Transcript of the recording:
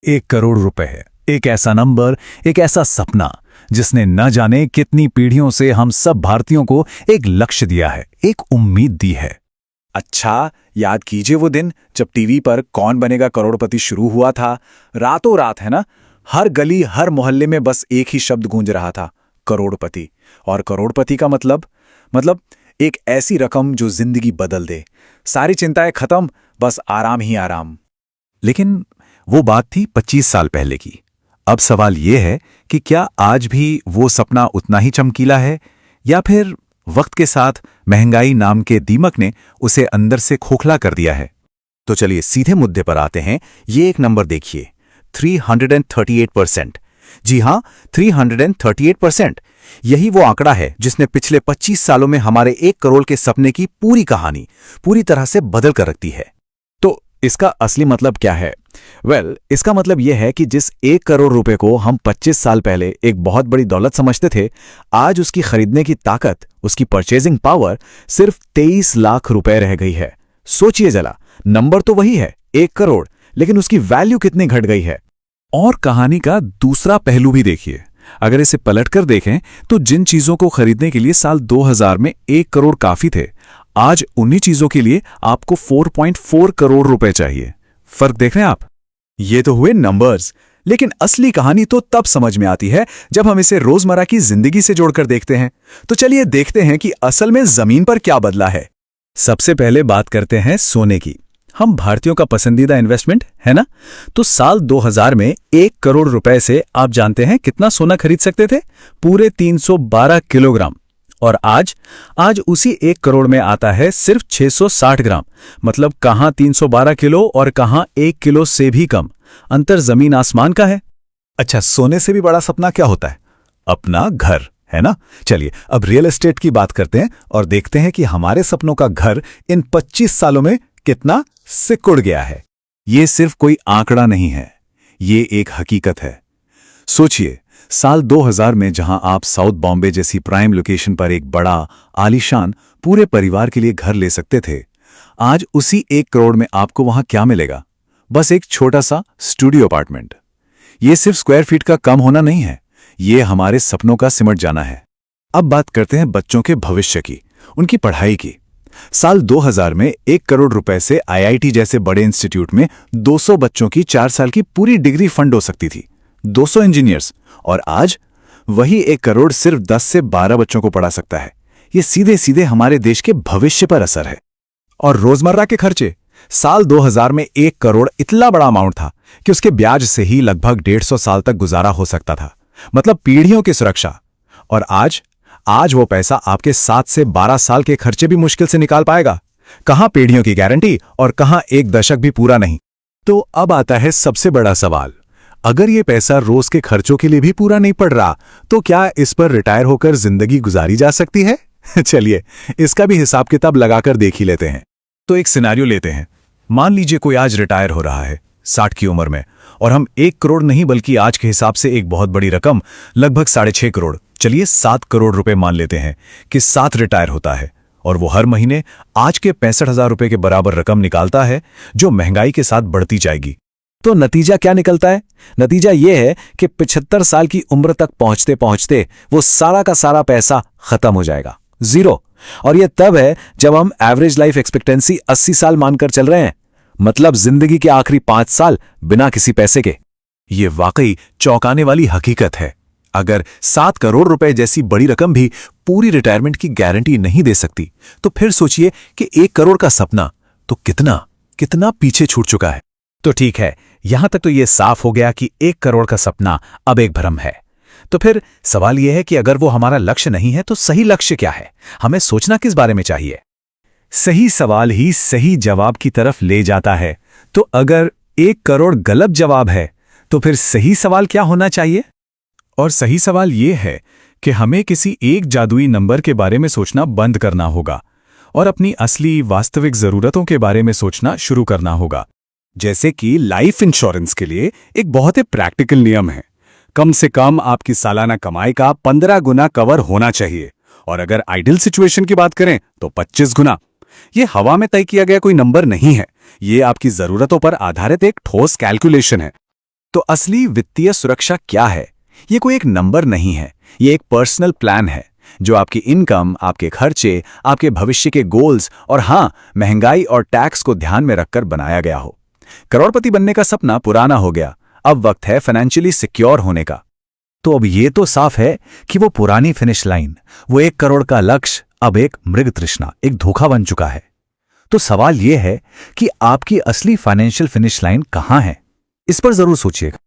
1 करोड़ रुपए है एक ऐसा नंबर, एक ऐसा सपना जिसने न जाने कितनी पीढ़ियों से हम सब भारतीयों को एक लक्ष्य दिया है, एक उम्मीद दी है। अच्छा, याद कीजिए वो दिन जब टीवी पर कौन बनेगा करोड़पति शुरू हुआ था। रातों रात, है ना, हर गली हर मोहल्ले में बस एक ही शब्द गूंज रहा था, करोड़पति। और करोड़पति का मतलब एक ऐसी रकम जो जिंदगी बदल दे। सारी चिंताएं खत्म, बस आराम ही आराम। लेकिन वो बात थी 25 साल पहले की। अब सवाल ये है कि क्या आज भी वो सपना उतना ही चमकीला है, या फिर वक्त के साथ महंगाई नाम के दीमक ने उसे अंदर से खोखला कर दिया है। तो चलिए सीधे मुद्दे पर आते हैं। ये एक नंबर देखिए, 338%। जी हां, 338%। यही वो आंकड़ा है जिसने पिछले 25 सालों में हमारे 1 करोड़ के सपने की पूरी कहानी पूरी तरह से बदल कर रख दी है। तो इसका असली मतलब क्या है? इसका मतलब यह है कि जिस 1 करोड़ रुपए को हम 25 साल पहले एक बहुत बड़ी दौलत समझते थे, आज उसकी खरीदने की ताकत, उसकी परचेजिंग पावर सिर्फ 23 लाख रुपए रह गई है। सोचिए जरा, नंबर तो वही है 1 करोड़, लेकिन उसकी वैल्यू कितनी घट गई है। और कहानी का दूसरा पहलू भी देखिए। अगर इसे पलटकर देखें तो जिन चीजों को खरीदने के लिए साल 2000 में 1 करोड़ काफी थे, आज उन्हीं चीजों के लिए आपको 4.4 करोड़ रुपए चाहिए। फर्क देख रहे हैं आप? ये तो हुए नंबर्स, लेकिन असली कहानी तो तब समझ में आती है जब हम इसे रोजमर्रा की जिंदगी से जोड़कर देखते हैं। तो चलिए देखते हैं कि असल में जमीन पर क्या बदला है। सबसे पहले बात करते हैं सोने की। हम भारतीयों का पसंदीदा इन्वेस्टमेंट है ना। तो साल 2000 में 1 करोड़ रुपए से आप जानते हैं कितना सोना खरीद सकते थे? पूरे 312 किलोग्राम। और आज उसी 1 करोड़ में आता है सिर्फ 660 ग्राम। मतलब कहां 312 किलो और कहां 1 किलो से भी कम। अंतर जमीन आसमान का है। अच्छा, सोने से भी बड़ा सपना क्या होता है? अपना घर, है ना। चलिए अब रियल एस्टेट की बात करते हैं और देखते हैं कि हमारे सपनों का घर इन 25 सालों में कितना सिकुड़ गया है। ये सिर्फ कोई आंकड़ा नहीं है, ये एक हकीकत है। सोचिए, साल 2000 में जहां आप साउथ बॉम्बे जैसी प्राइम लोकेशन पर एक बड़ा आलीशान पूरे परिवार के लिए घर ले सकते थे, आज उसी 1 करोड़ में आपको वहां क्या मिलेगा? बस एक छोटा सा स्टूडियो अपार्टमेंट। ये सिर्फ स्क्वायर फीट का कम होना नहीं है, ये हमारे सपनों का सिमट जाना है। अब बात करते हैं बच्चों के भविष्य की, उनकी पढ़ाई की। साल 2000 में 1 करोड़ रुपए से आईआईटी जैसे बड़े इंस्टीट्यूट में 200 बच्चों की 4 साल की पूरी डिग्री फंड हो सकती थी, 200 इंजीनियर्स। और आज वही 1 करोड़ सिर्फ 10 से 12 बच्चों को पढ़ा सकता है। ये सीधे सीधे हमारे देश के भविष्य पर असर है। और रोजमर्रा के खर्चे, साल 2000 में 1 करोड़ इतना बड़ा अमाउंट था कि उसके ब्याज से ही लगभग 150 साल तक गुजारा हो सकता था, मतलब पीढ़ियों की सुरक्षा। और आज वो पैसा आपके 7 से 12 साल के खर्चे भी मुश्किल से निकाल पाएगा। कहां पीढ़ियों की गारंटी और कहां 1 दशक भी पूरा नहीं। तो अब आता है सबसे बड़ा सवाल, अगर ये पैसा रोज के खर्चों के लिए भी पूरा नहीं पड़ रहा, तो क्या इस पर रिटायर होकर जिंदगी गुजारी जा सकती है? चलिए इसका भी हिसाब किताब लगाकर देख ही लेते हैं। तो एक सिनेरियो लेते हैं। मान लीजिए कोई आज रिटायर हो रहा है 60 की उम्र में, और हम 1 करोड़ नहीं बल्कि आज के हिसाब से एक बहुत बड़ी रकम, लगभग 6.5 करोड़, चलिए 7 करोड़ रुपए मान लेते हैं कि 7 रिटायर होता है, और वो हर महीने आज के 65,000 रुपए के बराबर रकम निकालता है, जो महंगाई के साथ बढ़ती जाएगी। तो नतीजा क्या निकलता है? नतीजा यह है कि 75 साल की उम्र तक पहुंचते पहुंचते वो सारा का सारा पैसा खत्म हो जाएगा, जीरो। और यह तब है जब हम एवरेज लाइफ एक्सपेक्टेंसी 80 साल मानकर चल रहे हैं, मतलब जिंदगी के आखिरी 5 साल बिना किसी पैसे के। ये वाकई चौंकाने वाली हकीकत है। अगर 7 करोड़ रुपए जैसी बड़ी रकम भी पूरी रिटायरमेंट की गारंटी नहीं दे सकती, तो फिर सोचिए कि 1 करोड़ का सपना तो कितना पीछे छूट चुका है। तो ठीक है, यहां तक तो यह साफ हो गया कि 1 करोड़ का सपना अब एक भ्रम है। तो फिर सवाल यह है कि अगर वो हमारा लक्ष्य नहीं है, तो सही लक्ष्य क्या है? हमें सोचना किस बारे में चाहिए? सही सवाल ही सही जवाब की तरफ ले जाता है। तो अगर 1 करोड़ गलत जवाब है, तो फिर सही सवाल क्या होना चाहिए? और सही सवाल ये है कि हमें किसी एक जादुई नंबर के बारे में सोचना बंद करना होगा और अपनी असली वास्तविक जरूरतों के बारे में सोचना शुरू करना होगा। जैसे कि लाइफ इंश्योरेंस के लिए एक बहुत ही प्रैक्टिकल नियम है, कम से कम आपकी सालाना कमाई का 15 गुना कवर होना चाहिए, और अगर आइडियल सिचुएशन की बात करें तो 25 गुना। ये हवा में तय किया गया कोई नंबर नहीं है, ये आपकी जरूरतों पर आधारित एक ठोस कैलकुलेशन है। तो असली वित्तीय सुरक्षा क्या है? ये कोई एक नंबर नहीं है, ये एक पर्सनल प्लान है जो आपकी इनकम, आपके खर्चे, आपके भविष्य के गोल्स और हाँ, महंगाई और टैक्स को ध्यान में रखकर बनाया गया हो। करोड़पति बनने का सपना पुराना हो गया, अब वक्त है फाइनेंशियली सिक्योर होने का। तो अब ये तो साफ है कि वो पुरानी फिनिश लाइन, वो 1 करोड़ का लक्ष्य अब एक मृग तृष्णा, एक धोखा बन चुका है। तो सवाल ये है कि आपकी असली फाइनेंशियल फिनिश लाइन कहाँ है? इस पर जरूर सोचिएगा।